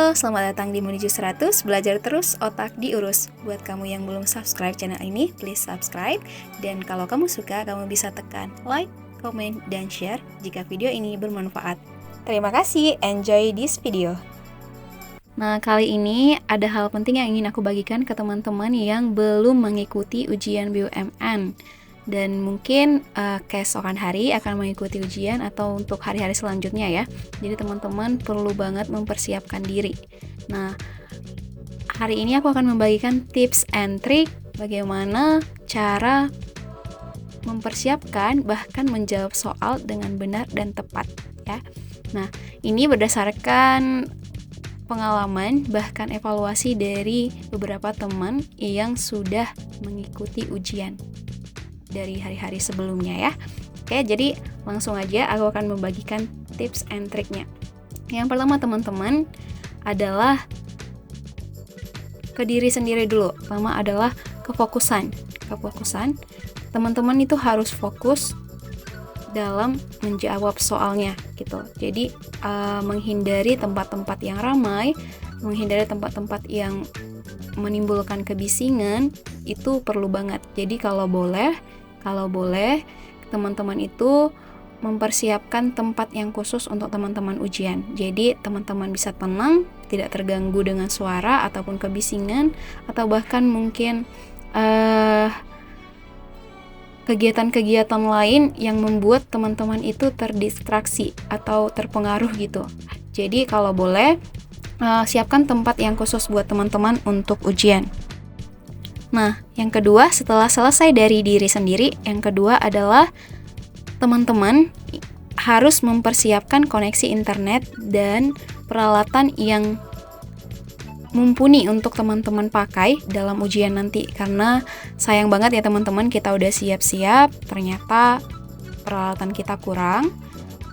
Halo, selamat datang di Menuju 100, belajar terus, otak diurus. Buat kamu yang belum subscribe channel ini, please subscribe. Dan kalau kamu suka, kamu bisa tekan like, comment, dan share jika video ini bermanfaat. Terima kasih, enjoy this video. Nah, kali ini ada hal penting yang ingin aku bagikan ke teman-teman yang belum mengikuti ujian BUMN. Dan mungkin keesokan hari akan mengikuti ujian atau untuk hari-hari selanjutnya ya. Jadi teman-teman perlu banget mempersiapkan diri. Nah, hari ini aku akan membagikan tips and trick bagaimana cara mempersiapkan bahkan menjawab soal dengan benar dan tepat ya. Nah, ini berdasarkan pengalaman bahkan evaluasi dari beberapa teman yang sudah mengikuti ujian dari hari-hari sebelumnya ya. Oke, jadi langsung aja aku akan membagikan tips and triknya. Yang pertama teman-teman adalah ke diri sendiri dulu. Pertama adalah kefokusan. Teman-teman itu harus fokus dalam menjawab soalnya gitu. Jadi menghindari tempat-tempat yang ramai, menghindari tempat-tempat yang menimbulkan kebisingan itu perlu banget. Jadi kalau boleh teman-teman itu mempersiapkan tempat yang khusus untuk teman-teman ujian. Jadi teman-teman bisa tenang, tidak terganggu dengan suara ataupun kebisingan, atau bahkan mungkin kegiatan-kegiatan lain yang membuat teman-teman itu terdistraksi atau terpengaruh gitu. Jadi kalau boleh siapkan tempat yang khusus buat teman-teman untuk ujian. Nah, yang kedua, setelah selesai dari diri sendiri, yang kedua adalah teman-teman harus mempersiapkan koneksi internet dan peralatan yang mumpuni untuk teman-teman pakai dalam ujian nanti. Karena sayang banget ya teman-teman, kita udah siap-siap, ternyata peralatan kita kurang,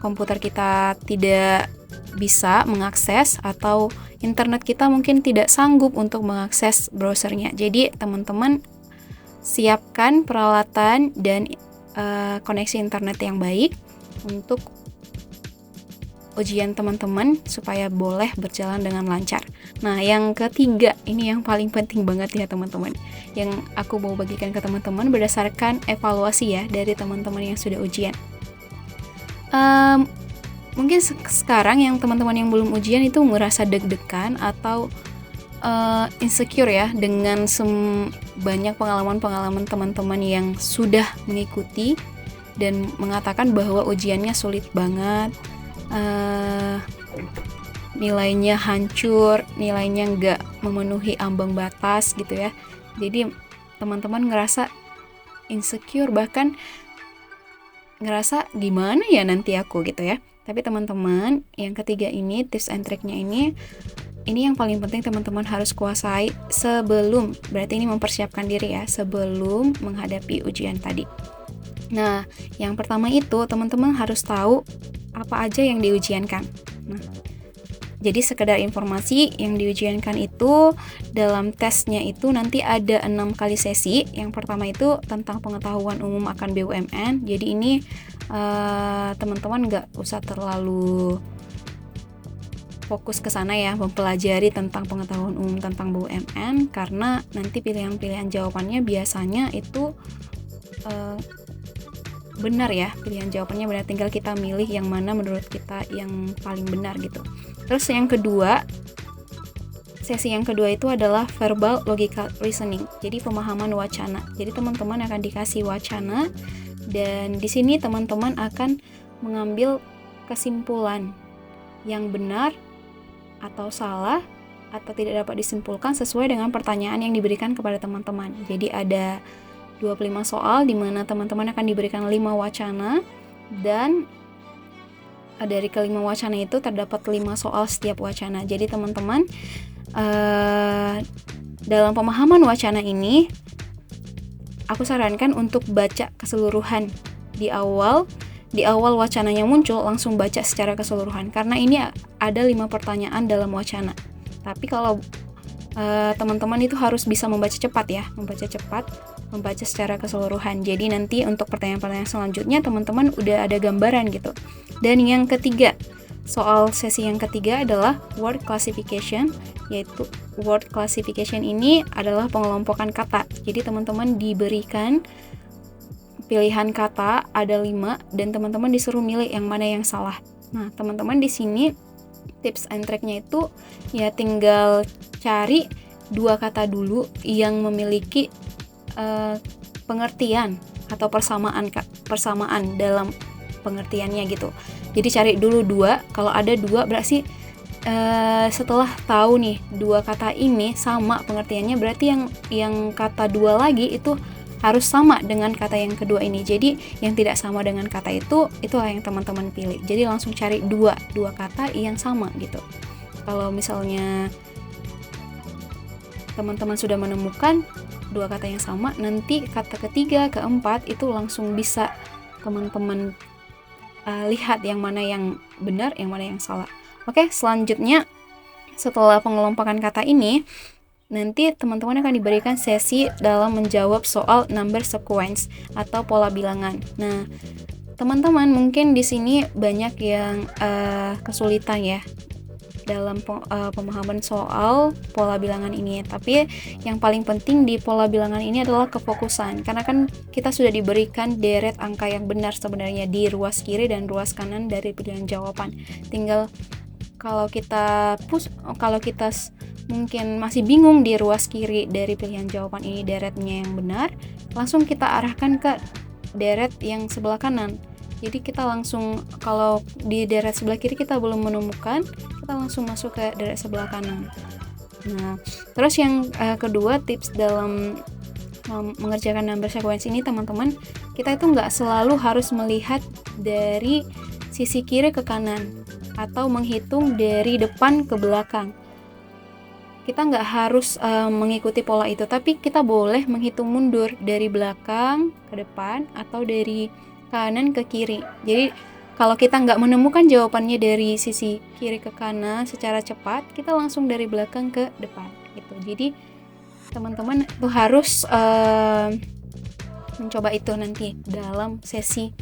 komputer kita tidak bisa mengakses atau internet kita mungkin tidak sanggup untuk mengakses browsernya. Jadi teman-teman siapkan peralatan dan koneksi internet yang baik untuk ujian teman-teman supaya boleh berjalan dengan lancar. Nah, yang ketiga, ini yang paling penting banget ya teman-teman, yang aku mau bagikan ke teman-teman berdasarkan evaluasi ya dari teman-teman yang sudah ujian. Mungkin sekarang yang teman-teman yang belum ujian itu merasa deg-degan atau insecure ya dengan banyak pengalaman-pengalaman teman-teman yang sudah mengikuti dan mengatakan bahwa ujiannya sulit banget, nilainya hancur, nilainya nggak memenuhi ambang batas gitu ya. Jadi teman-teman ngerasa insecure, bahkan ngerasa gimana ya nanti aku gitu ya. Tapi teman-teman, yang ketiga ini, tips and tricknya ini yang paling penting teman-teman harus kuasai sebelum, berarti ini mempersiapkan diri ya, sebelum menghadapi ujian tadi. Nah, yang pertama itu teman-teman harus tahu apa aja yang diujiankan. Nah, jadi sekedar informasi, yang diujiankan itu dalam tesnya itu nanti ada 6 kali sesi. Yang pertama itu tentang pengetahuan umum akan BUMN. Jadi ini teman-teman nggak usah terlalu fokus ke sana ya, mempelajari tentang pengetahuan umum tentang BUMN, karena nanti pilihan-pilihan jawabannya biasanya itu benar ya, pilihan jawabannya benar, tinggal kita milih yang mana menurut kita yang paling benar gitu. Terus yang kedua, sesi yang kedua itu adalah verbal logical reasoning, jadi pemahaman wacana. Jadi teman-teman akan dikasih wacana dan di sini teman-teman akan mengambil kesimpulan yang benar atau salah atau tidak dapat disimpulkan sesuai dengan pertanyaan yang diberikan kepada teman-teman. Jadi ada 25 soal di mana teman-teman akan diberikan 5 wacana, dan dari kelima wacana itu terdapat 5 soal setiap wacana. Jadi teman-teman dalam pemahaman wacana ini aku sarankan untuk baca keseluruhan di awal wacananya muncul, langsung baca secara keseluruhan, karena ini ada 5 pertanyaan dalam wacana. Tapi kalau teman-teman itu harus bisa membaca cepat, membaca secara keseluruhan. Jadi nanti untuk pertanyaan-pertanyaan selanjutnya teman-teman udah ada gambaran gitu. Dan yang ketiga, soal sesi yang ketiga adalah word classification, yaitu word classification ini adalah pengelompokan kata. Jadi teman-teman diberikan pilihan kata ada 5 dan teman-teman disuruh milih yang mana yang salah. Nah, teman-teman di sini tips and trick-nya itu ya tinggal cari 2 kata dulu yang memiliki pengertian atau persamaan dalam pengertiannya gitu. Jadi cari dulu 2, kalau ada 2 berarti setelah tahu nih 2 kata ini sama pengertiannya, berarti yang kata 2 lagi itu harus sama dengan kata yang kedua ini. Jadi yang tidak sama dengan kata itulah yang teman-teman pilih. Jadi langsung cari dua kata yang sama gitu. Kalau misalnya teman-teman sudah menemukan 2 kata yang sama, nanti kata ketiga, keempat itu langsung bisa teman-teman lihat yang mana yang benar, yang mana yang salah. Oke, selanjutnya setelah pengelompokan kata ini, nanti teman-teman akan diberikan sesi dalam menjawab soal number sequence atau pola bilangan. Nah, teman-teman mungkin di sini banyak yang kesulitan ya dalam pemahaman soal pola bilangan ini. Tapi yang paling penting di pola bilangan ini adalah kefokusan, karena kan kita sudah diberikan deret angka yang benar sebenarnya di ruas kiri dan ruas kanan dari pilihan jawaban. Tinggal kalau kita mungkin masih bingung di ruas kiri dari pilihan jawaban ini deretnya yang benar, langsung kita arahkan ke deret yang sebelah kanan. Jadi kita langsung, kalau di deret sebelah kiri kita belum menemukan, kita langsung masuk ke deret sebelah kanan. Nah, terus yang kedua, tips dalam mengerjakan number sequence ini teman-teman, kita itu nggak selalu harus melihat dari sisi kiri ke kanan atau menghitung dari depan ke belakang. Kita nggak harus mengikuti pola itu, tapi kita boleh menghitung mundur dari belakang ke depan atau dari kanan ke kiri. Jadi kalau kita nggak menemukan jawabannya dari sisi kiri ke kanan secara cepat, kita langsung dari belakang ke depan gitu. Jadi teman-teman tuh harus mencoba itu nanti dalam sesi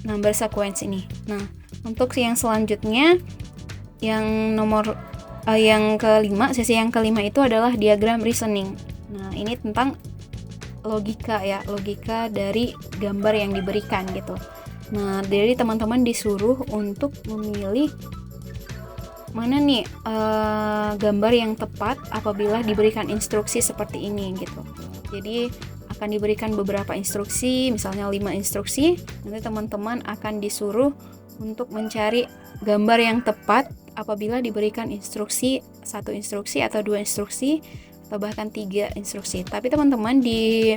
number sequence ini. Nah, untuk yang selanjutnya, yang kelima, sesi yang kelima itu adalah diagram reasoning. Nah, ini tentang logika ya, logika dari gambar yang diberikan gitu. Nah, jadi teman-teman disuruh untuk memilih mana nih gambar yang tepat apabila diberikan instruksi seperti ini gitu. Jadi akan diberikan beberapa instruksi, misalnya 5 instruksi. Nanti teman-teman akan disuruh untuk mencari gambar yang tepat apabila diberikan satu instruksi atau 2 instruksi atau bahkan 3 instruksi. Tapi teman-teman di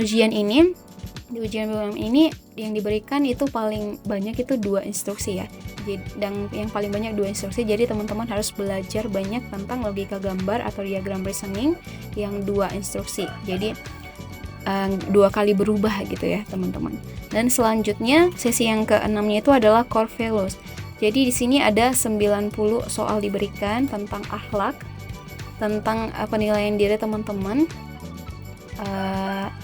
ujian ini yang diberikan itu paling banyak itu 2 instruksi ya. Dan yang paling banyak 2 instruksi. Jadi teman-teman harus belajar banyak tentang logika gambar atau diagram reasoning yang 2 instruksi. Jadi 2 kali berubah gitu ya teman-teman. Dan selanjutnya sesi yang ke-6-nya itu adalah core values. Jadi di sini ada 90 soal diberikan tentang akhlak, tentang penilaian diri teman-teman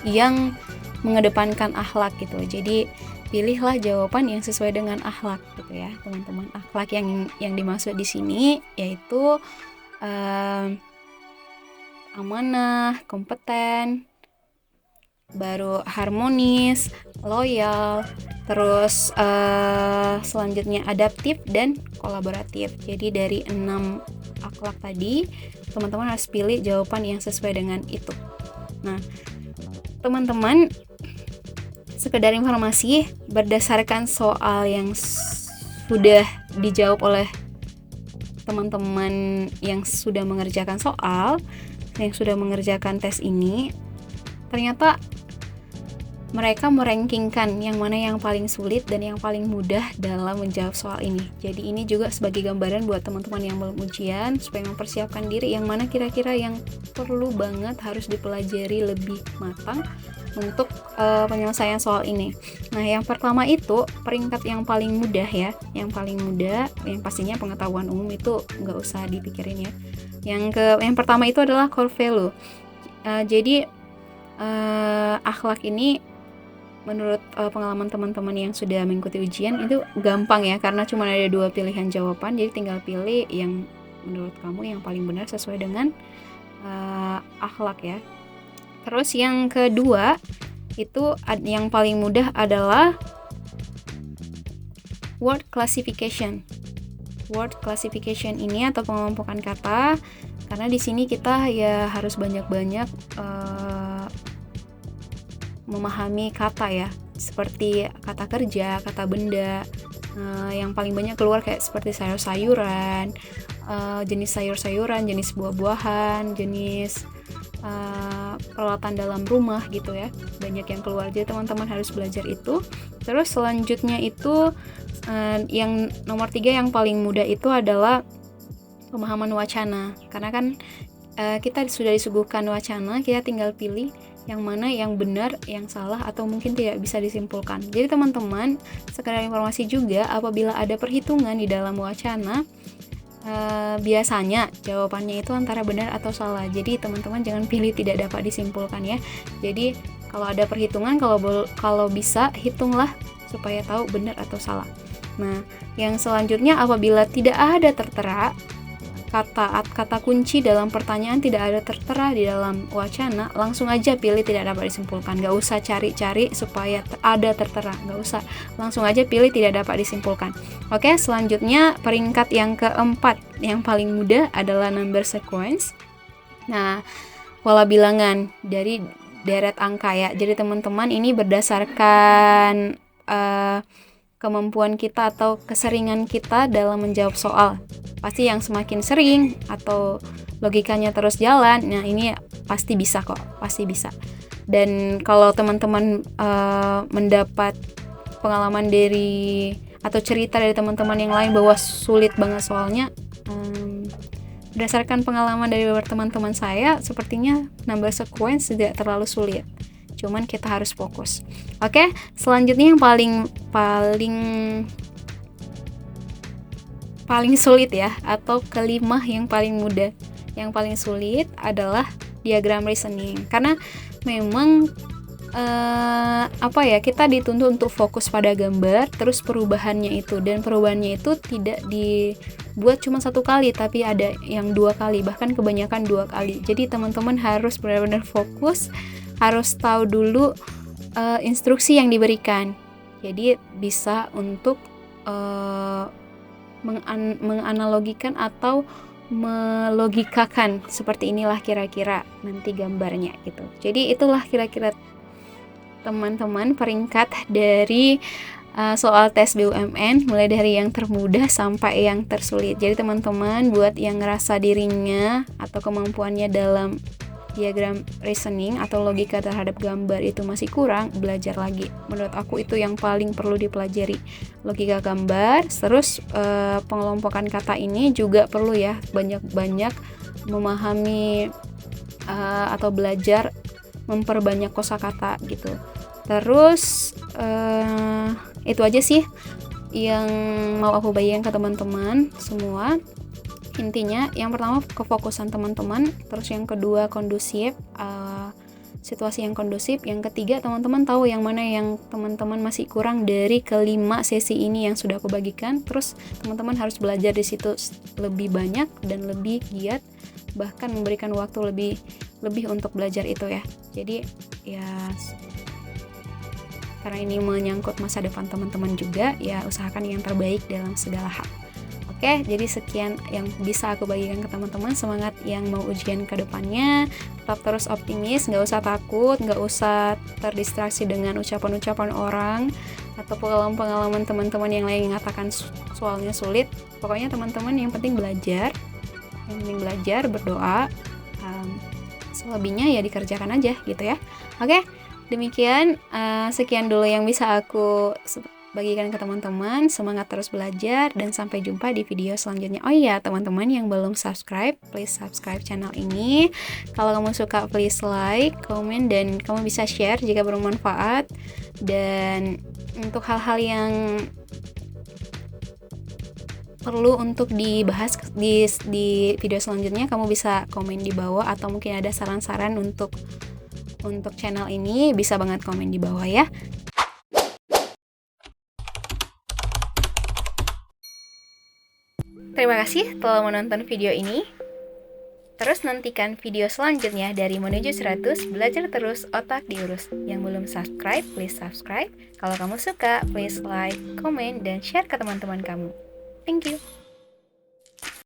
yang mengedepankan akhlak gitu. Jadi pilihlah jawaban yang sesuai dengan akhlak gitu ya teman-teman. Akhlak yang dimaksud di sini yaitu amanah, kompeten, baru harmonis, loyal, terus selanjutnya adaptif dan kolaboratif. Jadi dari 6 akhlak tadi teman-teman harus pilih jawaban yang sesuai dengan itu. Nah, teman-teman, sekedar informasi, berdasarkan soal yang sudah dijawab oleh teman-teman yang sudah mengerjakan soal, yang sudah mengerjakan tes ini, ternyata mereka merankingkan yang mana yang paling sulit dan yang paling mudah dalam menjawab soal ini. Jadi ini juga sebagai gambaran buat teman-teman yang belum ujian supaya mempersiapkan diri yang mana kira-kira yang perlu banget harus dipelajari lebih matang untuk penyelesaian soal ini. Nah, yang pertama itu peringkat yang paling mudah ya. Yang paling mudah, yang pastinya pengetahuan umum itu nggak usah dipikirin ya. Yang pertama itu adalah core value. Jadi akhlak ini menurut pengalaman teman-teman yang sudah mengikuti ujian itu gampang ya, karena cuma ada 2 pilihan jawaban, jadi tinggal pilih yang menurut kamu yang paling benar sesuai dengan akhlak ya. Terus yang kedua itu yang paling mudah adalah word classification. Word classification ini atau pengelompokan kata, karena di sini kita ya harus banyak-banyak memahami kata ya, seperti kata kerja, kata benda. Yang paling banyak keluar kayak seperti sayur-sayuran, jenis sayur-sayuran, jenis buah-buahan, jenis peralatan dalam rumah gitu ya, banyak yang keluar. Jadi teman-teman harus belajar itu. Terus selanjutnya itu yang nomor 3 yang paling mudah itu adalah pemahaman wacana, karena kan kita sudah disuguhkan wacana, kita tinggal pilih yang mana yang benar, yang salah, atau mungkin tidak bisa disimpulkan. Jadi teman-teman, sekedar informasi juga, apabila ada perhitungan di dalam wacana, biasanya jawabannya itu antara benar atau salah. Jadi teman-teman jangan pilih tidak dapat disimpulkan ya. Jadi kalau ada perhitungan, kalau bisa hitunglah supaya tahu benar atau salah. Nah, yang selanjutnya apabila tidak ada tertera kata kunci dalam pertanyaan, tidak ada tertera di dalam wacana, langsung aja pilih tidak dapat disimpulkan. Gak usah cari-cari supaya ada tertera, gak usah, langsung aja pilih tidak dapat disimpulkan. Oke, selanjutnya peringkat yang keempat yang paling mudah adalah number sequence. Nah, pola bilangan dari deret angka ya. Jadi teman-teman, ini berdasarkan kemampuan kita atau keseringan kita dalam menjawab soal. Pasti yang semakin sering atau logikanya terus jalan, nah ini pasti bisa kok, pasti bisa. Dan kalau teman-teman mendapat pengalaman dari atau cerita dari teman-teman yang lain bahwa sulit banget soalnya, berdasarkan pengalaman dari beberapa teman-teman saya, sepertinya number sequence tidak terlalu sulit. Cuman kita harus fokus. Oke, selanjutnya yang paling sulit ya, atau kelima yang paling mudah. Yang paling sulit adalah diagram reasoning, karena memang kita dituntut untuk fokus pada gambar, terus perubahannya itu, dan perubahannya itu tidak dibuat cuma 1 kali, tapi ada yang 2 kali, bahkan kebanyakan 2 kali. Jadi teman-teman harus benar-benar fokus, harus tahu dulu instruksi yang diberikan. Jadi bisa untuk menganalogikan atau melogikakan seperti inilah kira-kira nanti gambarnya gitu. Jadi itulah kira-kira teman-teman peringkat dari soal tes BUMN, mulai dari yang termudah sampai yang tersulit. Jadi teman-teman buat yang ngerasa dirinya atau kemampuannya dalam diagram reasoning atau logika terhadap gambar itu masih kurang, belajar lagi. Menurut aku itu yang paling perlu dipelajari, logika gambar. Terus pengelompokan kata ini juga perlu ya, banyak-banyak memahami atau belajar memperbanyak kosakata gitu. Terus itu aja sih yang mau aku bagikan ke teman-teman semua. Intinya yang pertama kefokusan teman-teman, terus yang kedua kondusif, situasi yang kondusif, yang ketiga teman-teman tahu yang mana yang teman-teman masih kurang dari kelima sesi ini yang sudah aku bagikan. Terus teman-teman harus belajar di situ lebih banyak dan lebih giat, bahkan memberikan waktu lebih untuk belajar itu ya. Jadi ya karena ini menyangkut masa depan teman-teman juga, ya usahakan yang terbaik dalam segala hal. Oke, jadi sekian yang bisa aku bagikan ke teman-teman. Semangat yang mau ujian ke depannya, tetap terus optimis, nggak usah takut, nggak usah terdistraksi dengan ucapan-ucapan orang atau pengalaman teman-teman yang lain yang mengatakan soalnya sulit. Pokoknya teman-teman yang penting belajar, berdoa, selebihnya ya dikerjakan aja gitu ya. Oke, demikian sekian dulu yang bisa aku bagikan ke teman-teman. Semangat terus belajar dan sampai jumpa di video selanjutnya. Oh iya, teman-teman yang belum subscribe, please subscribe channel ini. Kalau kamu suka, please like, komen, dan kamu bisa share jika bermanfaat. Dan untuk hal-hal yang perlu untuk dibahas di video selanjutnya, kamu bisa komen di bawah, atau mungkin ada saran-saran untuk channel ini, bisa banget komen di bawah ya. Terima kasih telah menonton video ini. Terus nantikan video selanjutnya dari Menuju 100, belajar terus, otak diurus. Yang belum subscribe, please subscribe. Kalau kamu suka, please like, comment, dan share ke teman-teman kamu. Thank you.